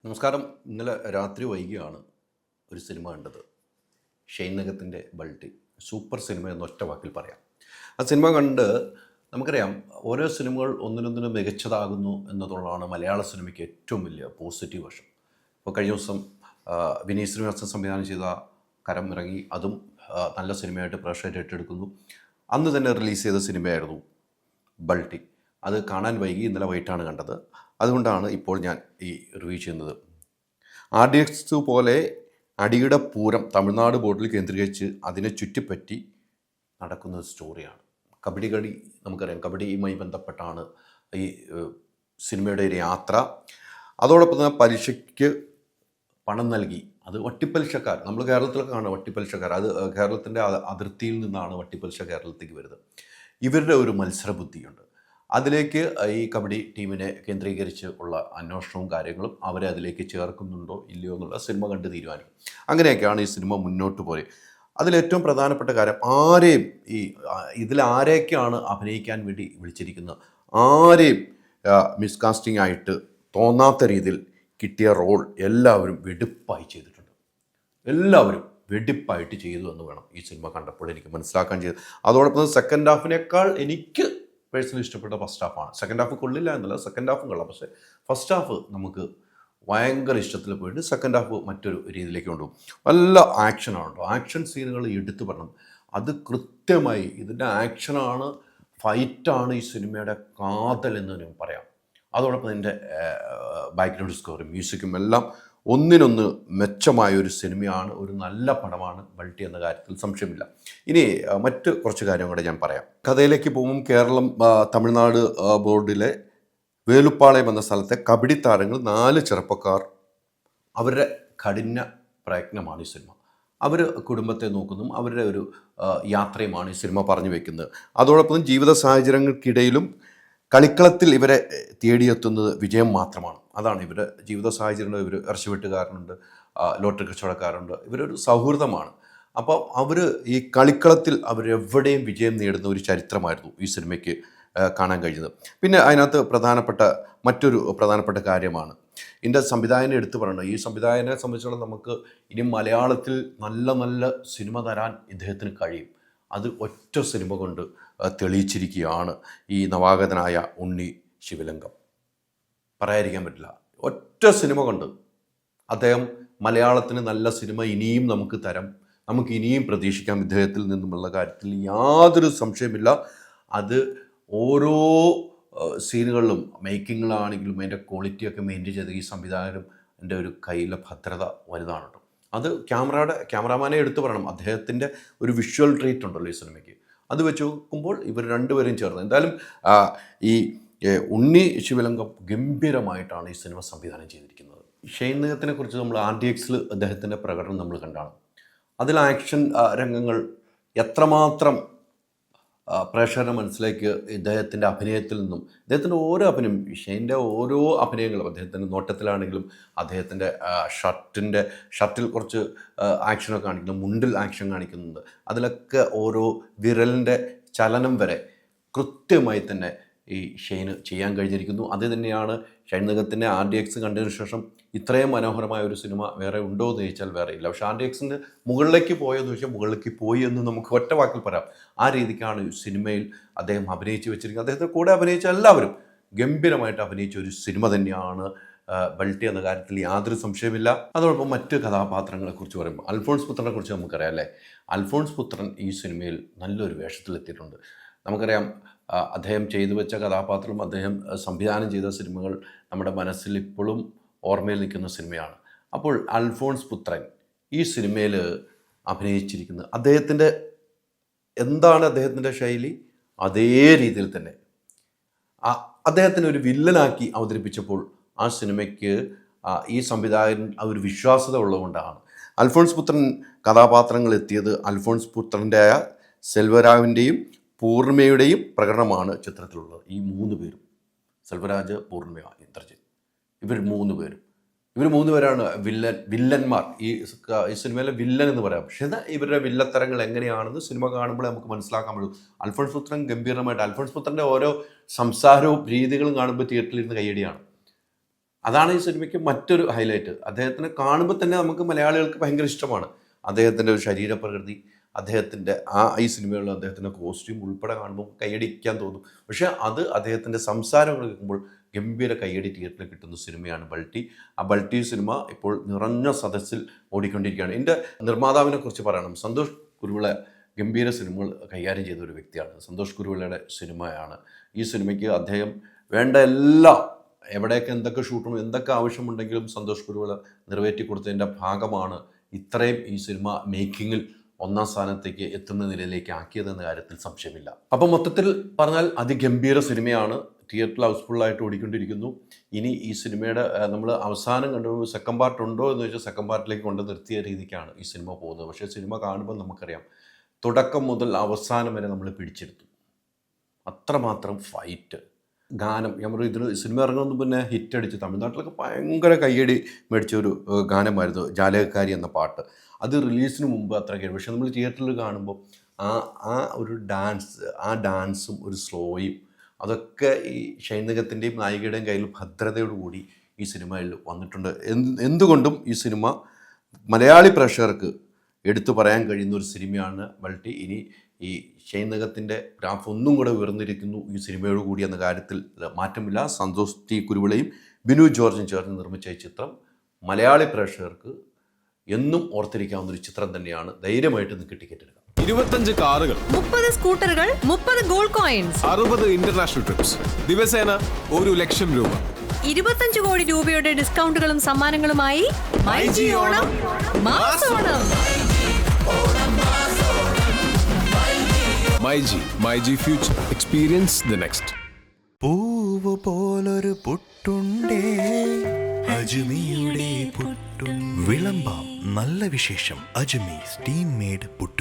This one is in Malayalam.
നമസ്കാരം. ഇന്നലെ രാത്രി വൈകിയാണ് ഒരു സിനിമ കണ്ടത്. ഷെയ്ൻ നിഗത്തിൻ്റെ ബൾട്ടി. സൂപ്പർ സിനിമ എന്ന് ഒറ്റ വാക്കിൽ പറയാം. ആ സിനിമ കണ്ട് നമുക്കറിയാം, ഓരോ സിനിമകൾ ഒന്നിനൊന്നിനും മികച്ചതാകുന്നു എന്നതുള്ളതാണ് മലയാള സിനിമയ്ക്ക് ഏറ്റവും വലിയ പോസിറ്റീവ് വശം. ഇപ്പോൾ കഴിഞ്ഞ ദിവസം വിനീത് ശ്രീനിവാസൻ സംവിധാനം ചെയ്ത കരം ഇറങ്ങി. അതും നല്ല സിനിമയായിട്ട് പ്രേക്ഷകർ ഏറ്റെടുക്കുന്നു. അന്ന് തന്നെ റിലീസ് ചെയ്ത സിനിമയായിരുന്നു ബൾട്ടി. അത് കാണാൻ വൈകി, ഇന്നലെ വൈകിട്ടാണ് കണ്ടത്. അതുകൊണ്ടാണ് ഇപ്പോൾ ഞാൻ ഈ റിവ്യൂ ചെയ്യുന്നത്. RDX പോലെ അടിയുടെ പൂരം തമിഴ്നാട് ബോർഡിൽ കേന്ദ്രീകരിച്ച് അതിനെ ചുറ്റിപ്പറ്റി നടക്കുന്ന സ്റ്റോറിയാണ്. കബഡി നമുക്കറിയാം, കബഡിയുമായി ബന്ധപ്പെട്ടാണ് ഈ സിനിമയുടെ ഒരു യാത്ര. അതോടൊപ്പം തന്നെ പലിശയ്ക്ക് പണം നൽകി, അത് വട്ടിപ്പലിശക്കാർ, നമ്മൾ കേരളത്തിലൊക്കെ കാണും വട്ടിപ്പലിശക്കാർ. അത് കേരളത്തിൻ്റെ അതിർത്തിയിൽ നിന്നാണ് വട്ടിപ്പലിശ കേരളത്തിലേക്ക് വരുന്നത്. ഇവരുടെ ഒരു മത്സരബുദ്ധിയുണ്ട്. അതിലേക്ക് ഈ കബഡി ടീമിനെ കേന്ദ്രീകരിച്ച് ഉള്ള അന്വേഷണവും കാര്യങ്ങളും അവരെ അതിലേക്ക് ചേർക്കുന്നുണ്ടോ ഇല്ലയോ എന്നുള്ള സിനിമ കണ്ട് തീരുമാനിക്കും. അങ്ങനെയൊക്കെയാണ് ഈ സിനിമ മുന്നോട്ട് പോയി. അതിലേറ്റവും പ്രധാനപ്പെട്ട കാര്യം, ആരെയും ഇതിലാരെയൊക്കെയാണ് അഭിനയിക്കാൻ വേണ്ടി വിളിച്ചിരിക്കുന്നത്, ആരെയും മിസ്കാസ്റ്റിംഗ് ആയിട്ട് തോന്നാത്ത രീതിയിൽ കിട്ടിയ റോൾ എല്ലാവരും വെടിപ്പായി ചെയ്തിട്ടുണ്ട്. എല്ലാവരും വെടിപ്പായിട്ട് ചെയ്തു എന്ന് വേണം ഈ സിനിമ കണ്ടപ്പോൾ എനിക്ക് മനസ്സിലാക്കാൻ ചെയ്തത്. അതോടൊപ്പം സെക്കൻഡ് ഹാഫിനേക്കാൾ എനിക്ക് പേഴ്സണലി ഇഷ്ടപ്പെട്ട ഫസ്റ്റ് ഹാഫാണ്. സെക്കൻഡ് ഹാഫ് കൊള്ളില്ല എന്നല്ല, സെക്കൻഡ് ഹാഫും കൊള്ളാം. പക്ഷേ ഫസ്റ്റ് ഹാഫ് നമുക്ക് ഭയങ്കര ഇഷ്ടത്തിൽ പോയിട്ട് സെക്കൻഡ് ഹാഫ് മറ്റൊരു രീതിയിലേക്ക് കൊണ്ടുപോകും. നല്ല ആക്ഷനാണല്ലോ, ആക്ഷൻ സീനുകൾ എടുത്തു പറയണം. അത് കൃത്യമായി ഇതിൻ്റെ ആക്ഷനാണ്, ഫൈറ്റാണ് ഈ സിനിമയുടെ കാതൽ എന്ന് ഞാൻ പറയാം. അതോടൊപ്പം ഇതിൻ്റെ ബാക്ക്ഗ്രൗണ്ട് സ്കോറും മ്യൂസിക്കും എല്ലാം ഒന്നിനൊന്ന് മെച്ചമായ ഒരു സിനിമയാണ്, ഒരു നല്ല പടമാണ് ബൾട്ടി എന്ന കാര്യത്തിൽ സംശയമില്ല. ഇനി മറ്റ് കുറച്ച് കാര്യം കൂടെ ഞാൻ പറയാം. കഥയിലേക്ക് പോകും. കേരളം തമിഴ്നാട് ബോർഡിലെ വേലുപ്പാളയം എന്ന സ്ഥലത്തെ കബഡി താരങ്ങൾ 4 ചെറുപ്പക്കാർ, അവരുടെ കഠിന പ്രയത്നമാണ് ഈ സിനിമ. അവർ കുടുംബത്തെ നോക്കുന്നു, അവരുടെ ഒരു യാത്രയുമാണ് ഈ സിനിമ പറഞ്ഞു വയ്ക്കുന്നത്. അതോടൊപ്പം ജീവിത സാഹചര്യങ്ങൾക്കിടയിലും കളിക്കളത്തിൽ ഇവരെ തേടിയെത്തുന്നത് വിജയം മാത്രമാണ്. അതാണ് ഇവരുടെ ജീവിത സാഹചര്യം. ഇവർ ഇറച്ചിവെട്ടുകാരനുണ്ട്, ലോട്ടറി കച്ചവടക്കാരുണ്ട്, ഇവരൊരു സൗഹൃദമാണ്. അപ്പോൾ അവർ ഈ കളിക്കളത്തിൽ അവരെവിടെയും വിജയം നേടുന്ന ഒരു ചരിത്രമായിരുന്നു ഈ സിനിമയ്ക്ക് കാണാൻ കഴിഞ്ഞത്. പിന്നെ അതിനകത്ത് മറ്റൊരു പ്രധാനപ്പെട്ട കാര്യമാണ് ഇതിൻ്റെ സംവിധായകനെ എടുത്തു പറയേണ്ടത്. ഈ സംവിധായകനെ സംബന്ധിച്ചിടത്തോളം നമുക്ക് ഇനി മലയാളത്തിൽ നല്ല നല്ല സിനിമ തരാൻ ഇദ്ദേഹത്തിന് കഴിയും. അത് ഒറ്റ സിനിമ കൊണ്ട് തെളിയിച്ചിരിക്കുകയാണ് ഈ നവാഗതനായ ഉണ്ണി ശിവലിംഗം. പറയാതിരിക്കാൻ പറ്റില്ല. ഒറ്റ സിനിമ കൊണ്ട് അദ്ദേഹം മലയാളത്തിന് നല്ല സിനിമ ഇനിയും നമുക്ക് ഇനിയും പ്രതീക്ഷിക്കാം ഇദ്ദേഹത്തിൽ നിന്നുമുള്ള കാര്യത്തിൽ യാതൊരു സംശയമില്ല. അത് ഓരോ സീനുകളിലും മേക്കിങ്ങിലാണെങ്കിലും അതിൻ്റെ ക്വാളിറ്റിയൊക്കെ മെയിൻറ്റെയിൻ ചെയ്ത് ഈ സംവിധായകനും എൻ്റെ ഒരു കയ്യിലെ ഭദ്രത വലുതാണ് കേട്ടോ. അത് ക്യാമറാമാനെ എടുത്തു പറയണം. അദ്ദേഹത്തിൻ്റെ ഒരു വിഷ്വൽ ട്രീറ്റ് ഉണ്ടല്ലോ ഈ സിനിമയ്ക്ക്. അത് വെച്ച് നോക്കുമ്പോൾ ഇവർ രണ്ടുപേരും ചേർന്ന് എന്തായാലും ഈ ഉണ്ണി ശിവലിംഗം ഗംഭീരമായിട്ടാണ് ഈ സിനിമ സംവിധാനം ചെയ്തിരിക്കുന്നത്. ഷെയ്ൻ നിഗത്തിനെ കുറിച്ച് നമ്മൾ RDX അദ്ദേഹത്തിൻ്റെ പ്രകടനം നമ്മൾ കണ്ടാണ്. അതിൽ ആക്ഷൻ രംഗങ്ങൾ എത്രമാത്രം പ്രേക്ഷകരുടെ മനസ്സിലേക്ക് ഇദ്ദേഹത്തിൻ്റെ അഭിനയത്തിൽ നിന്നും, ഇദ്ദേഹത്തിൻ്റെ ഓരോ അഭിനയം, ഷെയ്ൻ്റെ ഓരോ അഭിനയങ്ങളും, അദ്ദേഹത്തിൻ്റെ നോട്ടത്തിലാണെങ്കിലും അദ്ദേഹത്തിൻ്റെ ഷർട്ടിൽ കുറച്ച് ആക്ഷനൊക്കെ കാണിക്കുന്നു, മുണ്ടിൽ ആക്ഷൻ കാണിക്കുന്നുണ്ട്, അതിലൊക്കെ ഓരോ വിരലിൻ്റെ ചലനം വരെ കൃത്യമായി തന്നെ ഈ ഷെയ്ന് ചെയ്യാൻ കഴിഞ്ഞിരിക്കുന്നു. അത് തന്നെയാണ് ഷെയ്ൻ നിഗത്തിൻ്റെ RDX കണ്ടതിന് ശേഷം ഇത്രയും മനോഹരമായ ഒരു സിനിമ വേറെ ഉണ്ടോ എന്ന് ചോദിച്ചാൽ വേറെ ഇല്ല. പക്ഷേ RDXൻ്റെ മുകളിലേക്ക് പോയെന്ന് ചോദിച്ചാൽ മുകളിലേക്ക് പോയി എന്ന് നമുക്ക് ഒറ്റ വാക്കിൽ പറയാം. ആ രീതിക്കാണ് സിനിമയിൽ അദ്ദേഹം അഭിനയിച്ച് വെച്ചിരിക്കുന്നത്. അദ്ദേഹത്തെ കൂടെ അഭിനയിച്ച എല്ലാവരും ഗംഭീരമായിട്ട് അഭിനയിച്ച ഒരു സിനിമ തന്നെയാണ് ബൾട്ടി എന്ന കാര്യത്തിൽ യാതൊരു സംശയമില്ല. അതോടൊപ്പം മറ്റ് കഥാപാത്രങ്ങളെക്കുറിച്ച് പറയുമ്പോൾ അൽഫോൺസ് പുത്രനെ കുറിച്ച് നമുക്കറിയാം അല്ലേ. അൽഫോൺസ് പുത്രൻ ഈ സിനിമയിൽ നല്ലൊരു വേഷത്തിലെത്തിയിട്ടുണ്ട്. നമുക്കറിയാം, അദ്ദേഹം ചെയ്തു വെച്ച കഥാപാത്രം, അദ്ദേഹം സംവിധാനം ചെയ്ത സിനിമകൾ നമ്മുടെ മനസ്സിൽ ഇപ്പോഴും ഓർമ്മയിൽ നിൽക്കുന്ന സിനിമയാണ്. അപ്പോൾ അൽഫോൺസ് പുത്രൻ ഈ സിനിമയിൽ അഭിനയിച്ചിരിക്കുന്നത്, എന്താണ് അദ്ദേഹത്തിൻ്റെ ശൈലി, അതേ രീതിയിൽ തന്നെ അദ്ദേഹത്തിന് ഒരു വില്ലനാക്കി അവതരിപ്പിച്ചപ്പോൾ ആ സിനിമയ്ക്ക് ഈ സംവിധായകൻ ഒരു വിശ്വാസ്യത ഉള്ളതുകൊണ്ടാണ്. അൽഫോൺസ് പുത്രൻ കഥാപാത്രങ്ങൾ എത്തിയത് അൽഫോൺസ് പുത്രൻ്റെ സെൽവരാജിൻ്റെയും പൂർണിമയുടെയും പ്രകടനമാണ് ചിത്രത്തിലുള്ളത്. ഈ 3 പേരും, സെൽവരാജ്, പൂർണിമ, ഇന്ദ്രജിത്ത്, ഇവർ 3 പേരാണ് വില്ലന്മാർ. ഈ സിനിമയിലെ വില്ലൻ എന്ന് പറയാം. പക്ഷേ എന്നാൽ ഇവരുടെ വില്ലത്തരങ്ങൾ എങ്ങനെയാണെന്ന് സിനിമ കാണുമ്പോൾ നമുക്ക് മനസ്സിലാക്കാൻ പറ്റും. അൽഫോൺസ് പുത്രൻ ഗംഭീരമായിട്ട്, അൽഫോൺസ് പുത്രൻ്റെ ഓരോ സംസാരവും രീതികളും കാണുമ്പോൾ തിയേറ്ററിൽ ഇരുന്ന് കയ്യടിയാണ്. അതാണ് ഈ സിനിമയ്ക്ക് മറ്റൊരു ഹൈലൈറ്റ്. അദ്ദേഹത്തിനെ കാണുമ്പോൾ തന്നെ നമുക്ക് മലയാളികൾക്ക് ഭയങ്കര ഇഷ്ടമാണ്. അദ്ദേഹത്തിൻ്റെ ഒരു ശരീരപ്രകൃതി, അദ്ദേഹത്തിൻ്റെ ഈ സിനിമയിലുള്ള അദ്ദേഹത്തിൻ്റെ കോസ്റ്റ്യൂം ഉൾപ്പെടെ കാണുമ്പോൾ കൈയടിക്കാൻ തോന്നും. പക്ഷേ അത് അദ്ദേഹത്തിൻ്റെ സംസാരങ്ങൾ കേൾക്കുമ്പോൾ ഗംഭീര കൈയടി തിയേറ്ററിൽ കിട്ടുന്ന സിനിമയാണ് ബൾട്ടി. ആ ബൾട്ടി സിനിമ ഇപ്പോൾ നിറഞ്ഞ സദസ്സിൽ ഓടിക്കൊണ്ടിരിക്കുകയാണ്. എൻ്റെ നിർമ്മാതാവിനെ കുറിച്ച് പറയണം. സന്തോഷ് കുരുവിള ഗംഭീര സിനിമകൾ കൈകാര്യം ചെയ്ത ഒരു വ്യക്തിയാണ്. സന്തോഷ് കുരുവിളയുടെ സിനിമയാണ്. ഈ സിനിമയ്ക്ക് അദ്ദേഹം വേണ്ട എല്ലാം, എവിടെയൊക്കെ എന്തൊക്കെ ഷൂട്ടും എന്തൊക്കെ ആവശ്യമുണ്ടെങ്കിലും സന്തോഷ് കുരുവിള നിറവേറ്റി കൊടുത്തതിൻ്റെ ഭാഗമാണ് ഇത്രയും ഈ സിനിമ മേക്കിങ്ങിൽ ഒന്നാം സ്ഥാനത്തേക്ക് എത്തുന്ന നിലയിലേക്ക് ആക്കിയതെന്ന കാര്യത്തിൽ സംശയമില്ല. അപ്പം മൊത്തത്തിൽ പറഞ്ഞാൽ അതിഗംഭീര സിനിമയാണ്. തിയേറ്ററിൽ ഹൗസ്ഫുള്ളായിട്ട് ഓടിക്കൊണ്ടിരിക്കുന്നു. ഇനി ഈ സിനിമയുടെ നമ്മൾ അവസാനം കണ്ടു സെക്കൻഡ് പാർട്ട് ഉണ്ടോ എന്ന് ചോദിച്ചാൽ സെക്കൻഡ് പാർട്ടിലേക്ക് കൊണ്ട് നിർത്തിയ രീതിക്കാണ് ഈ സിനിമ പോകുന്നത്. പക്ഷേ സിനിമ കാണുമ്പോൾ നമുക്കറിയാം തുടക്കം മുതൽ അവസാനം വരെ നമ്മൾ പിടിച്ചെടുത്തു. അത്രമാത്രം ഫൈറ്റ്, ഗാനം. ഞാൻ പറയും ഇതിന് സിനിമ ഇറങ്ങുന്ന പിന്നെ ഹിറ്റ് അടിച്ച് തമിഴ്നാട്ടിലൊക്കെ ഭയങ്കര കയ്യടി മേടിച്ച ഒരു ഗാനമായിരുന്നു ജാലകക്കാരി എന്ന പാട്ട്. അത് റിലീസിന് മുമ്പ് അത്ര കേട്ടു. പക്ഷെ നമ്മൾ തിയേറ്ററിൽ കാണുമ്പോൾ ആ ഒരു ഡാൻസും ഒരു സ്ലോയും അതൊക്കെ ഈ ഷൈൻനിഗത്തിൻ്റെയും നായികയുടെയും കയ്യിൽ ഭദ്രതയോടുകൂടി ഈ സിനിമയിൽ വന്നിട്ടുണ്ട്. എന്തുകൊണ്ടും ഈ സിനിമ മലയാളി പ്രേക്ഷകർക്ക് എടുത്തു പറയാൻ കഴിയുന്ന ഒരു സിനിമയാണ് ബൾട്ടി. ഇനി ഈ ഷൈൻനിഗത്തിൻ്റെ ഗ്രാഫ് ഒന്നും കൂടെ ഉയർന്നിരിക്കുന്നു ഈ സിനിമയോട് കൂടി എന്ന കാര്യത്തിൽ മാറ്റമില്ല. സന്തോഷ് ടി കുരുവിളയും ബിനു ജോർജും ചേർന്ന് നിർമ്മിച്ച ഈ ചിത്രം മലയാളി പ്രേക്ഷകർക്ക് എന്നും ഓർത്തിരിക്കാവുന്ന ഒരു ചിത്രം തന്നെയാണ്. ധൈര്യമായിട്ട് നിങ്ങൾക്ക് ടിക്കറ്റ് എടുക്കാം. 25 കാറുകൾ, 30 സ്കൂട്ടറുകൾ, 30 ഗോൾഡ് കോയിൻസ്, 60 ഇന്റർനാഷണൽ ട്രിപ്സ്, ദിവസേന 1 ലക്ഷം രൂപ, 25 കോടി രൂപയുടെ ഡിസ്കൗണ്ടുകളും സമ്മാനങ്ങളുമായി മൈജി ഓണം മാസോണം. MyG future, experience the next. പൂവ് പോലൊരു പുട്ടുണ്ടേ അജ്മിയുടെ പുട്ടും. വിളമ്പാം നല്ല വിശേഷം. Ajmi steam made puttu.